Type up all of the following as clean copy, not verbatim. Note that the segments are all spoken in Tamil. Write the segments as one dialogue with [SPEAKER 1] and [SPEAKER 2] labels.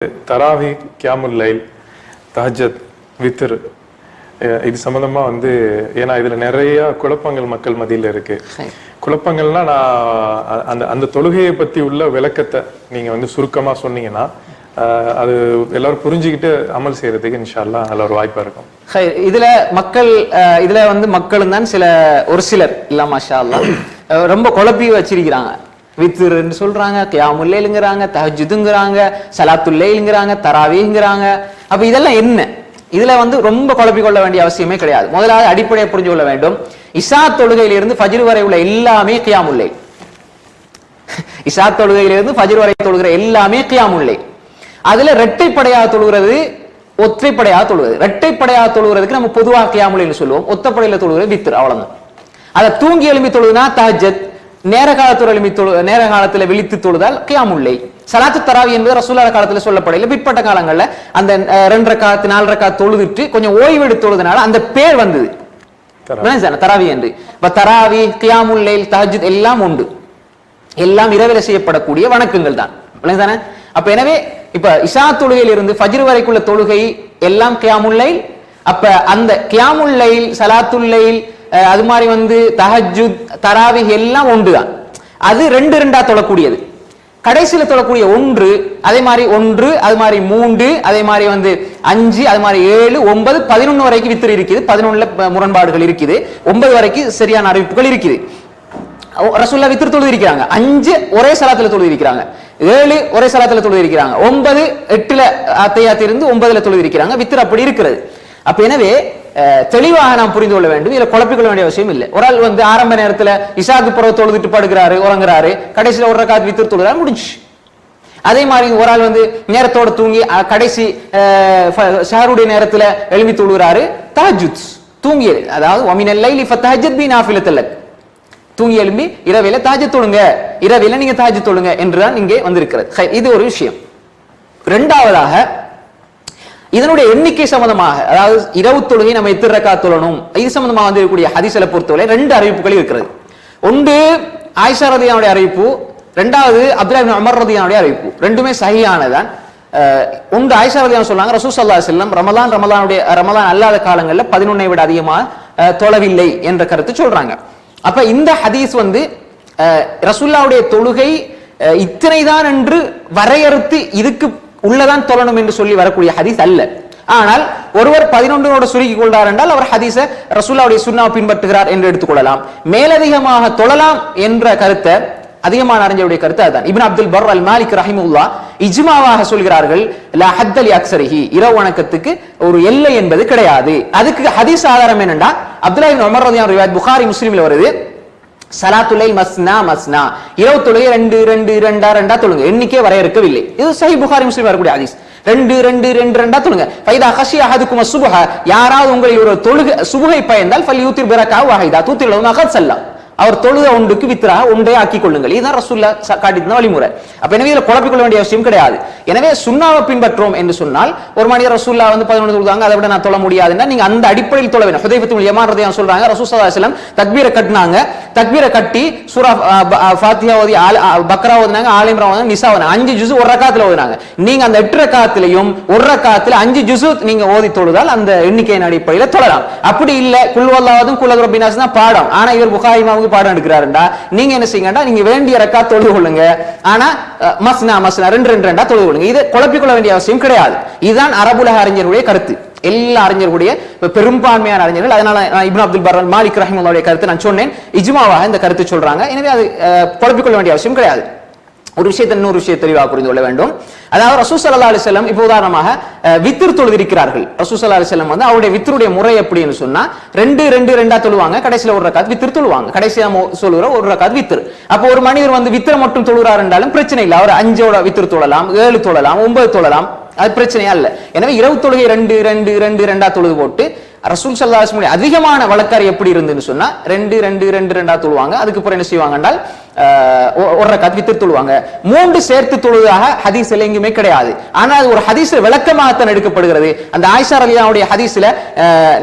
[SPEAKER 1] தராவி, கியாமுல் லைல், தஹஜத், வித்ர் இது சம்பந்தமா ஏன்னா இதுல நிறைய குழப்பங்கள் மக்கள் மத்தியில இருக்கு. குழப்பங்கள்னா நான் அந்த அந்த தொழுகையை பத்தி உள்ள விளக்கத்தை நீங்க சுருக்கமா சொன்னீங்கன்னா அது எல்லாரும் புரிஞ்சுக்கிட்டு அமல் செய்யறதுக்கு இன்ஷா அல்லாஹ் நல்ல ஒரு வாய்ப்பா இருக்கும்.
[SPEAKER 2] இதுல மக்களும் தான் ஒரு சிலர் இல்ல மாஷா அல்லாஹ் ரொம்ப குழப்பி வச்சிருக்கிறாங்க. வித்ருன்னு சொல்றாங்க, கியாமுல் லைல்ங்கறாங்க, தஹஜ்ஜுதுங்கறாங்க, ஸலாத்துல் லைல்ங்கறாங்க, தராவீஹ்ங்கறாங்க. அப்ப இதெல்லாம் என்ன? இதுல ரொம்ப குழப்பி கொள்ள வேண்டிய அவசியமே கிடையாது. முதலாவது அடிப்படையை புரிஞ்சு கொள்ள வேண்டும். இஷா தொழுகையிலிருந்து ஃபஜ்ர் வரை உள்ள எல்லாமே கியாமுல் லைல். இஷா தொழுகையிலிருந்து ஃபஜ்ர் வரை தொழுகிற எல்லாமே கியாமுல் லைல். அதுல இரட்டைப்படையாக தொழுகிறது, ஒற்றைப்படையாக தொழுகிறது. இரட்டைப்படையாக தொழுகிறதுக்கு நம்ம பொதுவாக கியாமுல் லைல்னு சொல்லுவோம். ஒத்தப்படையில தொழுகிறது வித்ர், அவ்வளவுதான். அதை தூங்கி எழுப்பி தொழுதுனா தஹஜ்ஜத், நேர காலத்துல விழித்து தொழுதால் கியாமுல் லைல். ஸலாத்து தராவி என்பது ரசூலுல்லாஹ் காலத்துல சொல்லப்படல. பிற்பட்ட காலங்கள்ல அந்த 2 ரக்காத் 4 ரக்காத் தொழுதுட்டு கொஞ்சம் ஓய்வெடுத்து தொழுதனால அந்த பேர் வந்தது தராவி என்று. தராவி, கியாமுல் லைல், தஹஜ்ஜுத் எல்லாம் உண்டு. எல்லாம் இரவில செய்யப்படக்கூடிய வணக்கங்கள் தான். அப்ப எனவே இப்ப இஷா தொழுகையில் இருந்து ஃபஜ்ர் வரைக்குள்ள தொழுகை எல்லாம் கியாமுல் லைல். அப்ப அந்த கியாமுல் லைல், ஸலாத்துல் லைல், அது மாதிரி தஹஜ்ஜுத், தராவிஹ் எல்லாம் ஒன்றுதான். அது 2 தொழக்கூடியது. கடைசியில தொழக்கூடிய 1, அதே மாதிரி 1, அது மாதிரி 3, அதே மாதிரி 5, அது மாதிரி 7, 9, 11 வரைக்கும் வித்திரு இருக்குது. 11ல முரண்பாடுகள் இருக்குது. 9 வரைக்கும் சரியான அறிவிப்புகள் இருக்குது. ரசூலுல்லாஹ் வித்ர் தொழுது இருக்கிறாங்க. 5 ஒரே ஸலாத்துல தொழுது இருக்கிறாங்க. 7 ஒரே ஸலாத்துல தொழுது இருக்கிறாங்க. 9 8ல அத்தையாத் இருந்து 9ல தொழுது இருக்கிறாங்க. வித்ர் அப்படி இருக்கிறது. அப்ப எனவே தெளிவாக நாம் புரிந்து கொள்ள வேண்டும். இதுல குழப்பிக்கொள்ள வேண்டிய அவசியம் இல்லை. ஒரு ஆள் ஆரம்ப நேரத்துல இஷாக்கு பிறகு தொழுதுட்டு படுக்கிறாரு, உறங்குறாரு, கடைசியில 1 ரக்காத் வித்ர் தொழுறாரு, முடிஞ்சு. அதே மாதிரி ஒரு ஆள் நேரத்தோட தூங்கி கடைசி ஷஹருடைய நேரத்துல எழுப்பி தொழுகிறாரு, தஹஜ்ஜுத் தூங்கியது, அதாவது வமினல் லைலி ஃபதஹஜ்ஜத் பி நாஃபிலத்தல் லக், தூங்கி எழும்பி இரவில தஹஜ்ஜுத் தொழுங்க, இரவில நீங்க தஹஜ்ஜுத் தொழுங்க என்றுதான் இங்கே வந்திருக்கிறது. இது ஒரு விஷயம். இரண்டாவதாக இதனுடைய எண்ணிக்கை சம்பந்தமாக, அதாவது இரவு தொழுகை நம்ம எத்தனை ரக்காத் தொழணும், இது சம்பந்தமாக வந்திருக்கக்கூடிய ஹதீஸை பொறுத்தவரை 2 அறிவிப்புகள் இருக்கிறது. ஒன்று ஆயிஷா ரலியல்லாஹு அறிவிப்பு, 2வது அப்துல்லாஹ் இப்னு உமர் ரலியல்லாஹு அறிவிப்பு. ரெண்டுமே சஹீஹானதான். ஒன்று ஆயிஷா ரலியல்லாஹு சொல்றாங்க, ரசூல் ஸல்லல்லாஹு அலைஹி வஸல்லம் ரமலான் அல்லாத காலங்கள்ல 11ஐ விட அதிகமாக தொழவில்லை என்ற கருத்து சொல்றாங்க. அப்ப இந்த ஹதீஸ் ரசூலுல்லாஹ்வுடைய தொழுகை இத்தனைதான் என்று வரையறுத்து இதுக்கு உள்ளதான் தொழணும் என்று சொல்லி வரக்கூடிய ஹதீஸ் அல்ல. ஆனால் ஒருவர் 11ஓடு சுருக்கிக் கொள்றார் என்றால் அவர் ஹதீஸை ரசூலுல்லாஹ்வுடைய சுன்னாவை பின்பற்றுகிறார் என்று எடுத்துக்கொள்ளலாம். மேலதிகமாக தொழலாம் என்ற கருத்தை அதிகமான அறிஞருடைய கருத்து அதுதான். இப்னு அப்துல் பர் அல் மாலிக் ரஹிமஹுல்லாஹ் இஜ்மாவாக சொல்கிறார்கள், லா ஹத்த லி அக்ஸரிஹி, இரவு வணக்கத்துக்கு ஒரு எல்லை என்பது கிடையாது. அதுக்கு ஹதீஸ் ஆதாரம் என்னன்னா அப்துல்லாஹ் இப்னு உமர் ரலியல்லாஹு அன்ஹு ரிவாயத் புகாரி முஸ்லிம்ல வருது, ஸலாத்துல் லைல் மஸ்னா மஸ்னா, இரவு தொழுகை 2 2 2 தொழுங்க, எண்ணிக்கை வரையறுக்கவில்லை. இது சஹீஹ் புகாரி முஸ்லிம் வரக்கூடிய ஹதீஸ். 2 2 2 தொழுங்க. ஃபைதா ஹஷிய அஹதுக்கும் அஸ்ஸுபஹ, யாராவது உங்களில் ஒரு தொழுகை சுபஹை பயந்தால் ஃபல்யூத்திர் பிரகா வஹிதா தூத்திர் லஹு மகத் ஸல்லா, அவர் தொழுத ஒன்றுக்கு வித்ராக ஒன்றே ஆக்கிக் கொள்ளுங்கள். இதுதான் ரசூலுல்லாஹ் காட்டின வழிமுறை. அப்ப எனவே இதுல குழப்பிக்கொள்ள வேண்டிய அவசியம் கிடையாது. எனவே சுன்னாவை பின்பற்றோம் என்று சொன்னால், ஒரு மனிதர் ரசூலுல்லாஹ் 11 தொழுதாங்க, அதை விட நான் தொழ முடியாதுன்னா நீங்க அந்த அடிப்படையில் தொழ வேண்டும். ஹுதைஃபத்து பின் யமான் ரலியல்லாஹு சொல்றாங்க, ரசூல் ஸல்லல்லாஹு அலைஹி வஸல்லம் தக்பீரை கட்டினாங்க, தக்பீரை கட்டி சூரா ஃபாத்திஹா ஓதி, பக்ரா ஓதுனாங்க, ஆல் இம்ரான் ஓதுனாங்க, நிசா ஓதுனாங்க, 5 ஜுஸ் ஒரு ரக்காத்துல ஓதுனாங்க. நீங்க அந்த 8 ரக்காத்திலையும் ஒரு ரக்காத்துல 5 ஜுஸ் நீங்க ஓதி தொழுதால் அந்த எண்ணிக்கையின் அடிப்படையில் தொழலாம். அப்படி இல்ல குல் வல்லாஹும் குல் ரப்பின் நாஸ் தான் பாடம், ஆனா இவர் புகாரி இமாமுக்கு பாடம் எடுக்கிறாருண்டா நீங்க என்ன செய்யுங்கடா, நீங்க வேண்டிய ரக்காத் தொழுது கொள்ளுங்க, ஆனா மஸ்னா மஸ்னா 2 2 தொழுது கொள்ளுங்க. இது குழப்பிக்கொள்ள வேண்டிய அவசியம் கிடையாது. இதுதான் அரபுலக அறிஞருடைய கருத்து. எல்லா அறிஞர்களுடைய பெரும்பான்மையான அறிஞர்கள், அதனால இப்னு அப்துல் பர் அல் மாலிக் ரஹிமஹுல்லாஹுடைய கருத்து நான் சொன்னேன், இஜ்மாவாக இந்த கருத்து சொல்றாங்க. எனவே அது குழப்பிக்கொள்ள வேண்டிய அவசியம் கிடையாது. ஒரு விஷயத்தை இன்னொரு விஷயத்தை தெளிவாக புரிந்து கொள்ள வேண்டும். அதாவது ரசூல் ஸல்லல்லாஹு அலைஹி வஸல்லம் இப்போ உதாரணமாக வித்ர் தொழுதிருக்கிறார்கள். ரசூல் ஸல்லல்லாஹு அலைஹி வஸல்லம் அவருடைய வித்ருடைய முறை எப்படின்னு சொன்னா 2 2 2 தொழுவாங்க, கடைசியில 1 ரக்காத் வித்ர் தொழுவாங்க. கடைசியா சொல்லுற 1 ரக்காத் வித்ர். அப்போ ஒரு மனிதர் வித்ர மட்டும் தொழுறார் என்றாலும் பிரச்சனை இல்லை, அவர் 5ஓட வித்ர் தொழலாம், 7 தொழலாம், 9 தொழலாம், அது பிரச்சனையா இல்ல. எனவே இரவு தொழுகை 2 2 2 2 தொழுது போட்டு ரசூல் ஸல்லல்லாஹு அலைஹி வஸல்லம் அதிகமான வழக்காறு எப்படி இருந்துன்னு சொன்னா 2 2 2 2 தொழுவாங்க. அதுக்கு அப்புறம் என்ன செய்வாங்க என்றால் ஒரு ரக்காத் வித்திர் தொழுவாங்க. 3 சேர்த்து தொழுவதாக ஹதீஸ்ல எங்குமே கிடையாது. ஆனா அது ஒரு ஹதீஸ்ல விளக்கமாகத்தான் எடுக்கப்படுகிறது. அந்த ஆயிஷா ரலியல்லாஹு ஹதீஸ்ல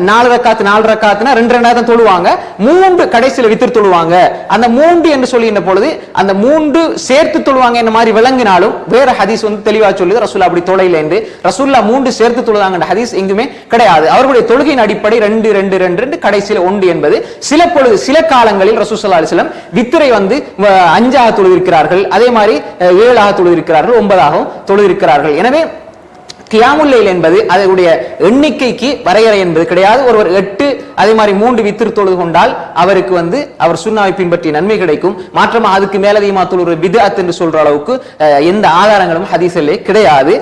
[SPEAKER 2] 4 ரக்காத்னா 2 தான் தொழுவாங்க, 3 கடைசியில வித்திர் தொழுவாங்க. அந்த 3 என்று சொல்லின பொழுது அந்த 3 சேர்த்து தொழுவாங்க என்ன மாதிரி விளங்கினாலும் வேற ஹதீஸ் வந்து தெளிவா சொல்லுது ரசூலுல்லாஹ் அப்படி தொலைல என்று. ரசூலுல்லாஹ் 3 சேர்த்து தொழுதாங்கன்ற ஹதீஸ் எங்குமே கிடையாது. அவர்களுடைய தொழுகையின் அடிப்படை 2 கடைசியில 1 என்பது சில காலங்களில் ரசூல் ஸல்லல்லாஹு அலைஹி வஸல்லம் வித்திரை வந்து 5ஆக தொழுதிருக்கிறார்கள், அதே மாதிரி 7ஆக தொழுதிருக்கிறார்கள், 9ஆகவும் தொழுதிருக்கிறார்கள். எனவே கியாமுல் லைல் என்பது அதனுடைய எண்ணிக்கைக்கு வரையறை என்பது கிடையாது. ஒருவர் 8 அதே மாதிரி 3 வித்திர் தொழுது கொண்டால் அவருக்கு வந்து அவர் சுன்னாவை பின்பற்றிய நன்மை கிடைக்கும். மாற்றமா அதுக்கு மேலதிகமா தொழுகிற பித்அத் என்று சொல்ற அளவுக்கு எந்த ஆதாரங்களும் ஹதீஸிலே கிடையாது.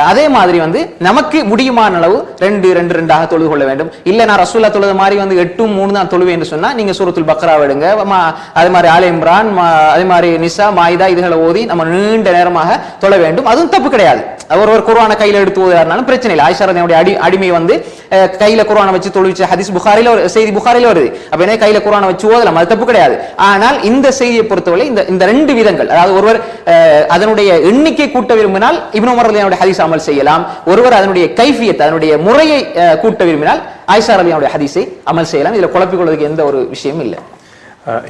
[SPEAKER 2] அதே மாதிரி வந்து நமக்கு முடியுமான அளவு 2 தொழுது கொள்ள வேண்டும். இல்ல நான் ரசூலுல்லாஹ் தொழுத மாதிரி வந்து 8 3 தான் தொழுவேன் என்று சொன்னா நீங்க சூரத்துல் பக்ரா எடுங்க, அதே மாதிரி ஆல இம்ரான், அதே மாதிரி நிசா, மாயிதா இதுகளை ஓதி நம்ம நீண்ட நேரமாக தொழ வேண்டும். அதுவும் தப்பு கிடையாது. ஒருவர் குர்ஆனை கையில எடுத்து ஓதுறாருனாலும் பிரச்சனை இல்லை. ஆயிஷா ரலியல்லாஹு அடிமை வந்து கையில குர்ஆனை வச்சு தொழுவிச்ச ஹதீஸ் செய்தி புகாரில வருது. அப்ப என்ன கையில குர்ஆனை வச்சு ஓதலாம், அது தப்பு கிடையாது. ஆனால் இந்த செய்தியை பொறுத்தவரை இந்த 2 விதங்கள், அதாவது ஒருவர் அதனுடைய எண்ணிக்கை கூட்ட விரும்பினால் இப்னு உமர் ரலியல்லாஹு ஹதீஸ் அமல் செய்யலாம். ஒருவர் அதனுடைய கைஃபியத் அதனுடைய முறையை கூட்ட விரும்பினால் ஆயிஷா ரலியல்லாஹு ஹதீஸை அமல் செய்யலாம். இதுல குழப்பிக் கொள்வதற்கு எந்த ஒரு விஷயமும் இல்லை.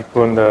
[SPEAKER 1] இப்போ இந்த